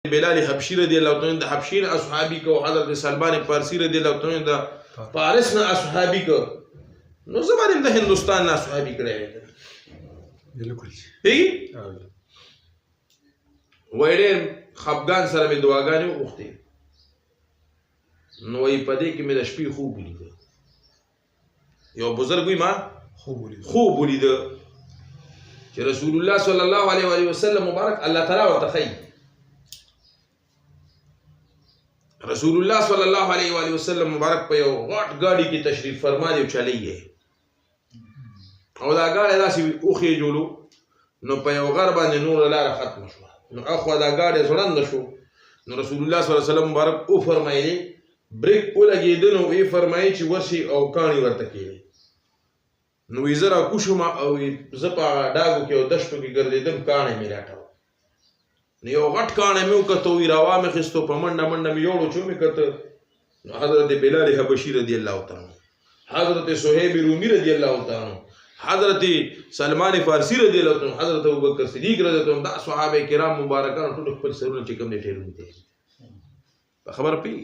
بلال حبشي رضی الله تعالی عنہ د حبشین اصحابي کو حضرت سلمان فارسی رضی الله تعالی عنہ د فارس نه اصحابي کو نو زمانه د هندستان نه اصحابي کړه بالکل هی وایډر خفغان سره مې دعاګانې وغوښتې نو یې پدې کې مې د شپې خوب ولید یو بزرګ وي ما خوب ولید چې رسول الله صلی الله علیه و وسلم مبارک الله تعالی ورته خی رسول الله صلی الله علیه و وسلم مبارک په یو غټ گاډي کې تشریف فرما دی او چلیږي او دا گاډي داسې اوخې جوړو نو په یو غر باندې نور لاره ختم شو نو اخو دا گاډي زړند شو نو رسول الله صلی الله علیه وسلم مبارک او فرمایي بریک ولګېده نو یې فرمایي چې ورشي او کاڼي ورته کېږي نو یې زه راکوشم او زه په ډاګو کې او دشتو کې ګرځېدم کاڼی مې راټول نو یو غټ کاڼی مې وکته وي راوا مې اخیستو په منډه منډه مې یوړو چې ومې کته نو حضرت بلال حبشي رضی الله تعالی عنہ حضرت صہیب رومی رضی الله تعالی عنہ حضرت سلمان فارسی رضی الله تعالی عنہ حضرت ابوبکر صدیق رضی الله عنہ دا صحابه کرام مبارکان ټول خپل سرونه چې کوم دي ټیرونه دي خبر پی